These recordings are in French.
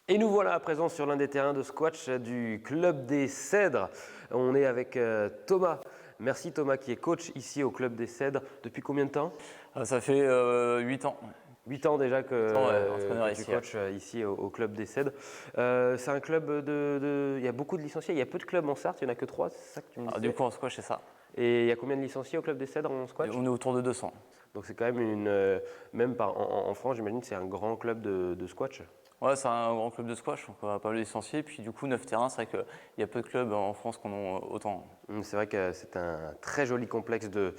Et nous voilà à présent sur l'un des terrains de squash du Club des Cèdres. On est avec Thomas. Merci Thomas qui est coach ici au Club des Cèdres. Depuis combien de temps? Ça fait 8 ans. 8 ans déjà que tu ici, coaches ici au Club des Cèdres. C'est un club il y a beaucoup de licenciés, il y a peu de clubs en Sarthe, il n'y en a que 3, c'est ça que tu me disais? Du coup, en squash, c'est ça. Et il y a combien de licenciés au Club des Cèdres en squash? On est autour de 200. Donc c'est quand même en France, j'imagine que c'est un grand club de squash. Ouais, c'est un grand club de squash, donc on va pas le licencier. Puis du coup, 9 terrains, c'est vrai qu'il y a peu de clubs en France qui en ont autant. C'est vrai que c'est un très joli complexe de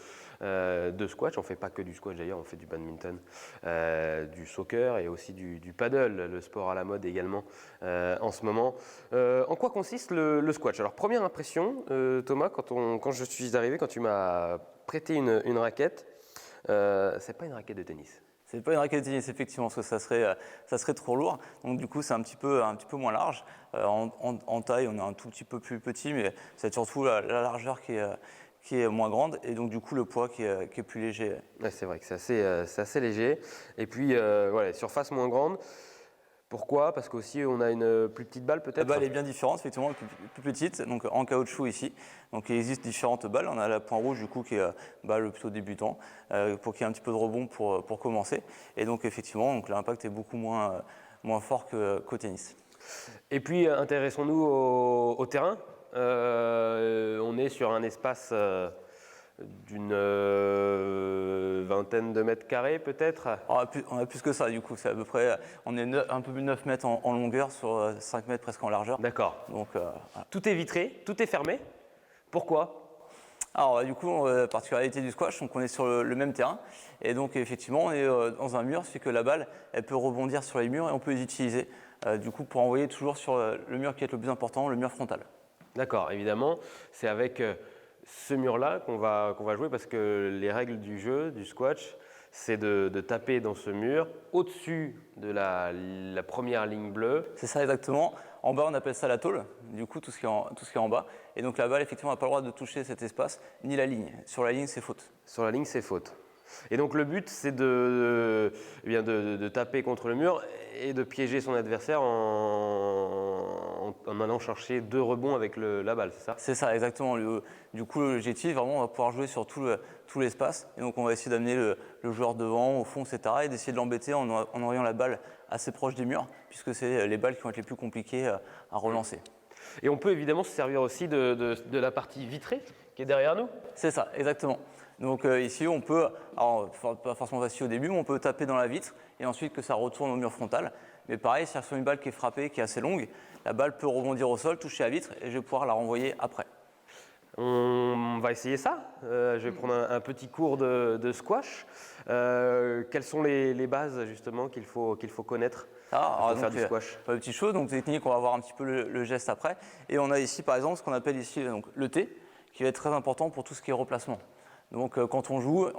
squash. On ne fait pas que du squash d'ailleurs, on fait du badminton, du soccer et aussi du paddle, le sport à la mode également en ce moment. En quoi consiste le squash? Alors première impression, Thomas, quand je suis arrivé, quand tu m'as prêté une raquette, c'est pas une raquette de tennis. C'est pas une raquette de tennis, effectivement, parce que ça serait trop lourd. Donc du coup, c'est un petit peu moins large. En taille, on est un tout petit peu plus petit, mais c'est surtout la largeur qui est moins grande, et donc du coup le poids qui est plus léger. Ouais, c'est vrai que c'est assez léger. Et puis voilà, surface moins grande. Pourquoi? Parce qu'aussi on a une plus petite balle peut-être? La balle est bien différente, effectivement, plus petite, donc en caoutchouc ici. Donc il existe différentes balles. On a la point rouge du coup qui est balle plutôt débutant, pour qu'il y ait un petit peu de rebond pour commencer. Et donc effectivement, donc l'impact est beaucoup moins fort qu'au tennis. Et puis intéressons-nous au terrain. On est sur un espace d'une vingtaine de mètres carrés peut-être. On a plus que ça du coup, c'est à peu près, on est un peu plus de 9 mètres en longueur sur 5 mètres presque en largeur. D'accord. Donc, voilà. Tout est vitré, tout est fermé. Pourquoi? Alors du coup, la particularité du squash, donc on est sur le même terrain, et donc effectivement on est dans un mur, ce qui fait que la balle elle peut rebondir sur les murs et on peut les utiliser du coup pour envoyer toujours sur le mur qui est le plus important, le mur frontal. D'accord, évidemment, c'est avec ce mur-là qu'on va jouer parce que les règles du jeu, du squash, c'est de taper dans ce mur au-dessus de la première ligne bleue. C'est ça exactement. En bas, on appelle ça la tôle, du coup tout ce qui est en bas. Et donc la balle, effectivement, n'a pas le droit de toucher cet espace, ni la ligne. Sur la ligne, c'est faute. Sur la ligne, c'est faute. Et donc le but, c'est eh bien de taper contre le mur et de piéger son adversaire en allant chercher 2 rebonds avec la balle, c'est ça? C'est ça, exactement. Du coup, l'objectif, vraiment, on va pouvoir jouer sur tout l'espace. Et donc on va essayer d'amener le joueur devant, au fond, etc. et d'essayer de l'embêter en envoyant la balle assez proche des murs, puisque c'est les balles qui vont être les plus compliquées à relancer. Et on peut évidemment se servir aussi de la partie vitrée qui est derrière nous? C'est ça, exactement. Donc ici, on peut, alors pas forcément facile au début, mais on peut taper dans la vitre et ensuite que ça retourne au mur frontal. Mais pareil, si sur une balle qui est frappée, qui est assez longue, la balle peut rebondir au sol, toucher la vitre et je vais pouvoir la renvoyer après. On va essayer ça. Je vais prendre un petit cours de squash. Quelles sont les bases justement qu'il faut connaître pour faire du squash? Pas de petites choses, donc technique, on va voir un petit peu le geste après. Et on a ici par exemple ce qu'on appelle ici donc, le T, qui va être très important pour tout ce qui est replacement. Donc quand on joue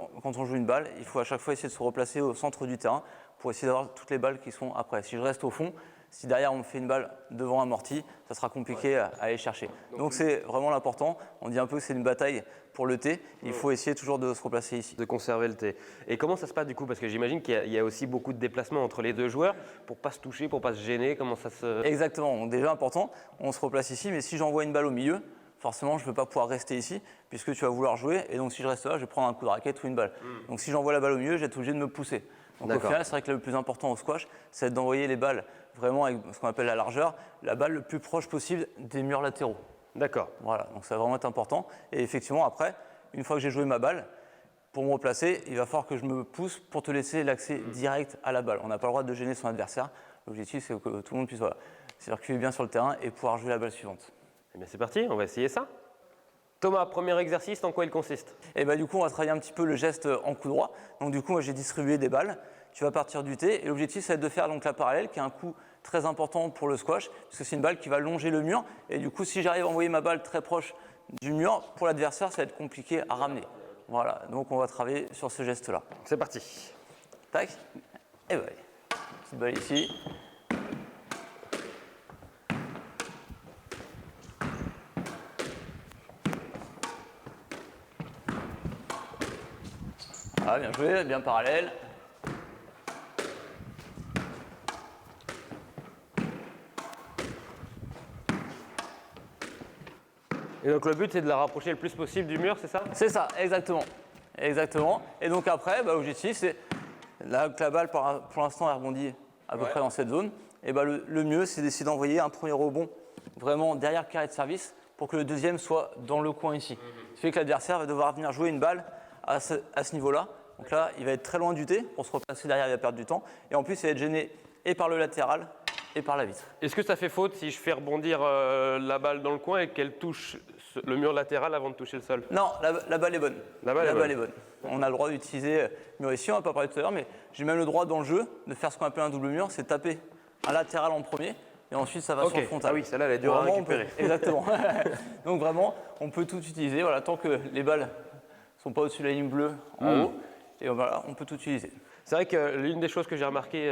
une balle, il faut à chaque fois essayer de se replacer au centre du terrain pour essayer d'avoir toutes les balles qui sont après. Si je reste au fond, si derrière on me fait une balle devant amorti, ça sera compliqué à aller chercher. Donc c'est vraiment l'important. On dit un peu que c'est une bataille pour le T. Il faut essayer toujours de se replacer ici. De conserver le T. Et comment ça se passe du coup? Parce que j'imagine qu'il y a aussi beaucoup de déplacements entre les deux joueurs pour pas se toucher, pour pas se gêner. Comment ça se... Exactement. Donc déjà important, on se replace ici. Mais si j'envoie une balle au milieu, forcément, je ne vais pas pouvoir rester ici puisque tu vas vouloir jouer. Et donc, si je reste là, je vais prendre un coup de raquette ou une balle. Donc, si j'envoie la balle au milieu, je vais être obligé de me pousser. Donc, au final, c'est vrai que le plus important au squash, c'est d'envoyer les balles vraiment avec ce qu'on appelle la largeur, la balle le plus proche possible des murs latéraux. D'accord. Voilà, donc ça va vraiment être important. Et effectivement, après, une fois que j'ai joué ma balle, pour me replacer, il va falloir que je me pousse pour te laisser l'accès direct à la balle. On n'a pas le droit de gêner son adversaire. L'objectif, c'est que tout le monde puisse circuler bien sur le terrain et pouvoir jouer la balle suivante. Eh bien, c'est parti, on va essayer ça. Thomas, premier exercice, en quoi il consiste? Et du coup, on va travailler un petit peu le geste en coup droit. Donc du coup, moi, j'ai distribué des balles. Tu vas partir du T et l'objectif, ça va être de faire donc la parallèle, qui est un coup très important pour le squash, puisque c'est une balle qui va longer le mur. Et du coup, si j'arrive à envoyer ma balle très proche du mur, pour l'adversaire, ça va être compliqué à ramener. Voilà, donc on va travailler sur ce geste-là. C'est parti. Tac, et allez. Petite balle ici. Ah, bien joué, bien parallèle. Et donc le but c'est de la rapprocher le plus possible du mur, c'est ça? C'est ça, exactement. Exactement. Et donc après, l'objectif c'est, là que la balle pour l'instant elle rebondit à peu près dans cette zone, et le mieux c'est d'essayer d'envoyer un premier rebond vraiment derrière le carré de service pour que le deuxième soit dans le coin ici. Ce qui fait que l'adversaire va devoir venir jouer une balle à ce niveau-là. Donc là, il va être très loin du T pour se replacer derrière, il va perdre du temps. Et en plus, il va être gêné et par le latéral et par la vitre. Est-ce que ça fait faute si je fais rebondir la balle dans le coin et qu'elle touche le mur latéral avant de toucher le sol? Non, la balle est bonne. La balle est bonne. On a le droit d'utiliser mur ici, on n'a pas parlé tout à l'heure, mais j'ai même le droit dans le jeu de faire ce qu'on appelle un double mur, c'est taper un latéral en premier et ensuite ça va sur le frontal. Ah oui, celle-là elle est dure à récupérer. Exactement. Donc vraiment, on peut tout utiliser, voilà, tant que les balles ne sont pas au-dessus de la ligne bleue en haut, et voilà, on peut tout utiliser. C'est vrai que l'une des choses que j'ai remarqué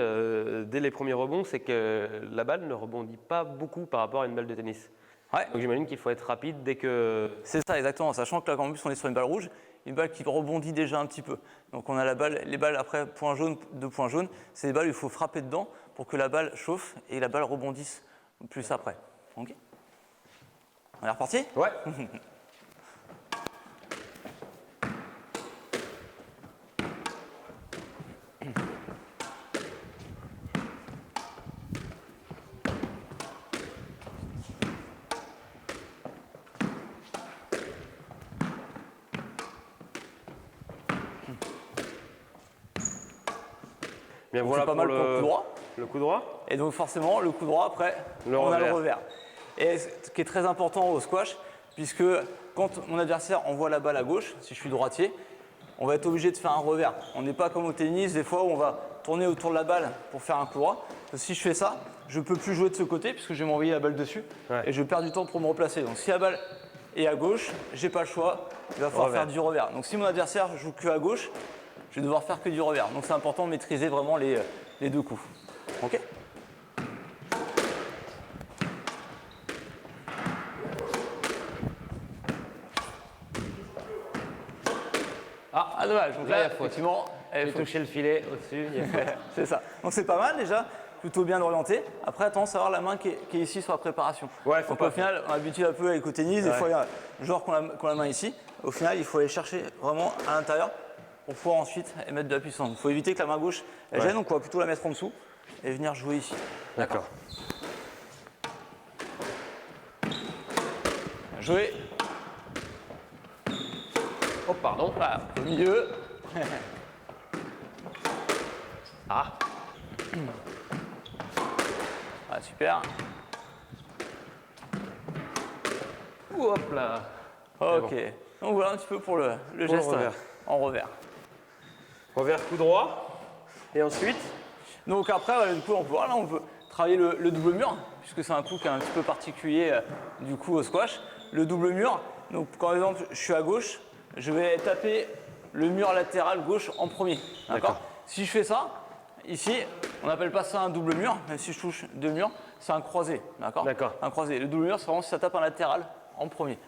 dès les premiers rebonds, c'est que la balle ne rebondit pas beaucoup par rapport à une balle de tennis. Ouais. Donc j'imagine qu'il faut être rapide dès que... C'est ça, exactement. Sachant que là, en plus, on est sur une balle rouge, une balle qui rebondit déjà un petit peu. Donc on a les balles après point jaune, 2 points jaunes, c'est des balles où il faut frapper dedans pour que la balle chauffe et la balle rebondisse plus après. Ok. On est reparti? Ouais. Bien, Donc voilà c'est pas mal pour le coup droit. Le coup droit. Et donc forcément, le coup droit, après, on a le revers. Et ce qui est très important au squash, puisque quand mon adversaire envoie la balle à gauche, si je suis droitier, on va être obligé de faire un revers. On n'est pas comme au tennis, des fois où on va tourner autour de la balle pour faire un coup droit. Si je fais ça, je ne peux plus jouer de ce côté, puisque je vais m'envoyer la balle dessus, et je perds du temps pour me replacer. Donc si la balle est à gauche, j'ai pas le choix, il va falloir faire du revers. Donc si mon adversaire joue que à gauche, je vais devoir faire que du revers. Donc c'est important de maîtriser vraiment les deux coups. Ok. Ah dommage. Donc là, effectivement, J'ai touché le filet au-dessus. c'est ça. Donc c'est pas mal déjà, plutôt bien orienté. Après, attention à avoir la main qui est ici sur la préparation. Ouais, faut donc pas au final, on a l'habitude un peu avec le tennis, des fois il y a le joueur qui a la main ici. Au final, il faut aller chercher vraiment à l'intérieur pour pouvoir ensuite émettre de la puissance. Il faut éviter que la main gauche elle gêne, donc on va plutôt la mettre en dessous et venir jouer ici. D'accord. Jouer. Oh, pardon. Voilà, au milieu. Ah. Ah, super. Hop là. Ok. Donc voilà un petit peu pour le geste revers. en revers. Revers coup droit. Et ensuite? Donc après, du coup, on peut travailler le double mur, puisque c'est un coup qui est un petit peu particulier du coup au squash. Le double mur, donc par exemple, je suis à gauche, je vais taper le mur latéral gauche en premier. D'accord. Si je fais ça, ici, on n'appelle pas ça un double mur, même si je touche deux murs, c'est un croisé. D'accord. Un croisé. Le double mur, c'est vraiment si ça tape un latéral en premier.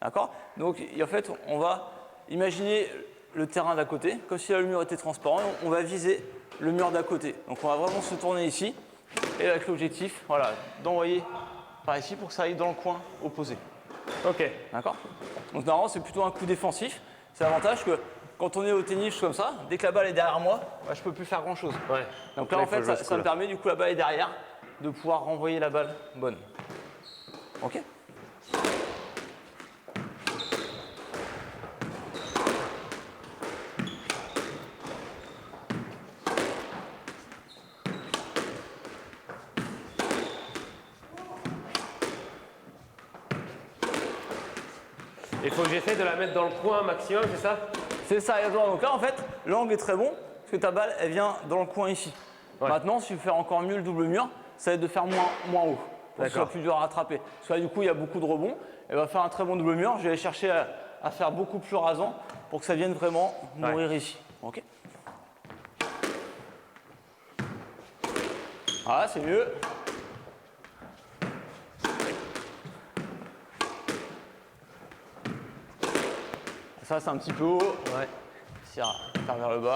D'accord. Donc en fait, on va imaginer le terrain d'à côté, comme si là, le mur était transparent, on va viser le mur d'à côté. Donc on va vraiment se tourner ici, et avec l'objectif, voilà, d'envoyer par ici pour que ça aille dans le coin opposé. Ok. D'accord. Donc normalement, c'est plutôt un coup défensif. C'est l'avantage que quand on est au tennis comme ça, dès que la balle est derrière moi, je ne peux plus faire grand-chose. Ouais. Donc là, en fait, ça me permet, du coup, la balle est derrière, de pouvoir renvoyer la balle bonne. Ok. Il faut que j'essaie de la mettre dans le coin maximum, c'est ça? C'est ça, exactement. Donc là, en fait, l'angle est très bon, parce que ta balle, elle vient dans le coin ici. Ouais. Maintenant, si tu veux faire encore mieux le double mur, ça va être de faire moins haut, pour que ce soit plus dur à rattraper. Parce que là, du coup, il y a beaucoup de rebonds. Elle va faire un très bon double mur. Je vais aller chercher à faire beaucoup plus rasant pour que ça vienne vraiment mourir ici. Ok. Voilà, c'est mieux. Ça, c'est un petit peu haut. Ouais. réussir à faire vers le bas.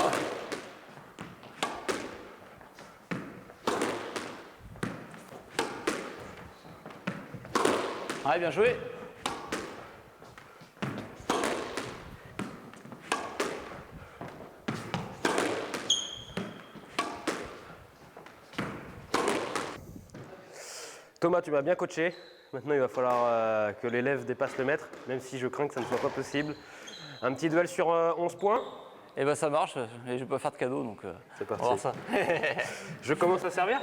Ouais, bien joué. Thomas, tu m'as bien coaché. Maintenant, il va falloir que l'élève dépasse le maître, même si je crains que ça ne soit pas possible. Un petit duel sur 11 points. Et ben ça marche, et je vais pas faire de cadeau, donc C'est on va parti. voir ça. Je commence à servir.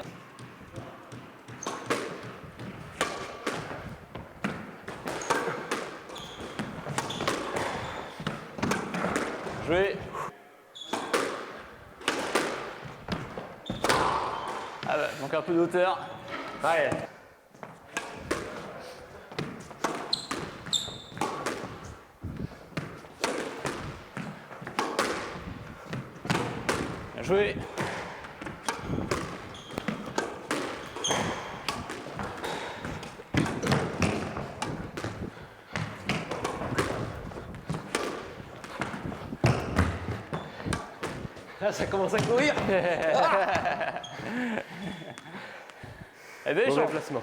Joué. Ah bah, donc un peu d'auteur. Ouais. Bien joué. Là, ça commence à courir. Eh bien, Mauvais échange. placement.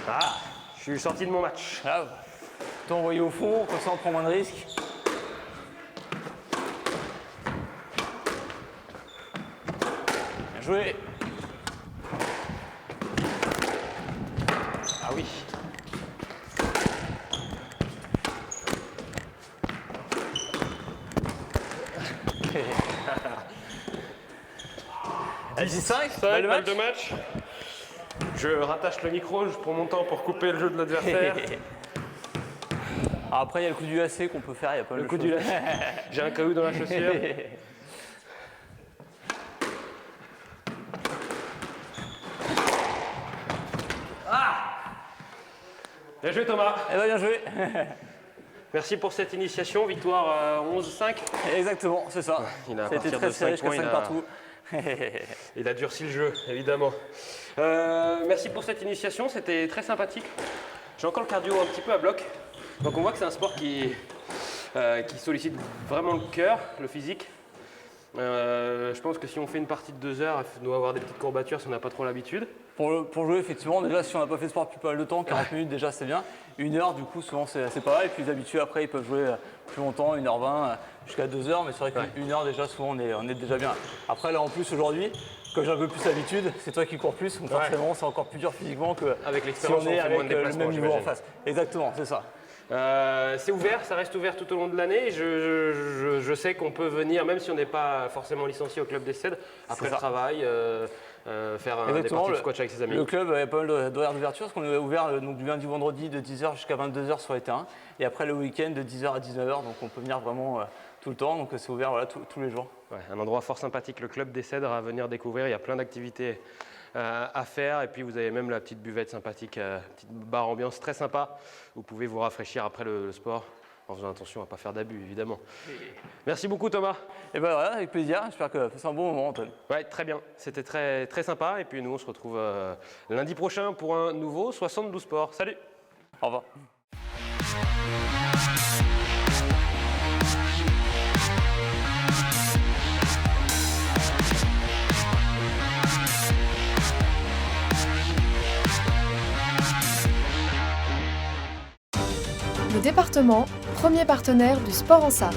Ah, je suis sorti de mon match. Là, toi envoyé au fond, comme ça on prend moins de risques. Bien joué. Ah oui. À 10-5, 5, balle de balle match. de match. Je rattache le micro, je prends mon temps pour couper le jeu de l'adversaire. Alors après, il y a le coup du lacet qu'on peut faire, il y a pas mal Le de coup du choses. lacet. J'ai un caillou dans la chaussure. Bien joué Thomas. Eh ben, bien joué. Merci pour cette initiation. Victoire 11-5. Exactement, c'est ça. Il a à Ça a été partir très de serré 5 jusqu'à points, 5 il a- partout. Il a durci le jeu, évidemment. Merci pour cette initiation, c'était très sympathique. J'ai encore le cardio un petit peu à bloc. Donc on voit que c'est un sport qui sollicite vraiment le cœur, le physique. Je pense que si on fait une partie de 2 heures, il doit avoir des petites courbatures si on n'a pas trop l'habitude. Pour jouer, effectivement, déjà, si on n'a pas fait de sport depuis pas mal de temps, 40 minutes déjà, c'est bien. 1 heure, du coup, souvent, c'est pas mal. Et puis les habitués, après, ils peuvent jouer plus longtemps, 1h20, jusqu'à 2 heures. Mais c'est vrai qu'une heure, déjà, souvent, on est déjà bien. Après, là, en plus, aujourd'hui, comme j'ai un peu plus l'habitude, c'est toi qui cours plus. Donc forcément, c'est encore plus dur physiquement que Avec si l'expérience, on on est fait avec moins de le déplacements, même niveau en j'imagine. face. Exactement, c'est ça. C'est ouvert, ça reste ouvert tout au long de l'année. Je sais qu'on peut venir, même si on n'est pas forcément licencié au club des CED, après C'est le ça. travail, faire des Exactement, parties de squash avec ses amis. Le club avait pas mal d'horaires d'ouverture, parce qu'on est ouvert donc, du lundi au vendredi de 10h jusqu'à 22h sur les terrains. Et après le week-end de 10h à 19h, donc on peut venir vraiment tout le temps. Donc c'est ouvert voilà, tous les jours. Ouais, un endroit fort sympathique, le club des Cèdres à venir découvrir. Il y a plein d'activités à faire. Et puis vous avez même la petite buvette sympathique, petite bar ambiance très sympa. Vous pouvez vous rafraîchir après le sport en faisant attention à ne pas faire d'abus, évidemment. Merci beaucoup Thomas. Et ben voilà, avec plaisir. J'espère que c'est un bon moment, Antoine. Ouais, très bien. C'était très, très sympa. Et puis nous, on se retrouve lundi prochain pour un nouveau 72 Sport. Salut! Au revoir. Le département, premier partenaire du sport en Sarthe.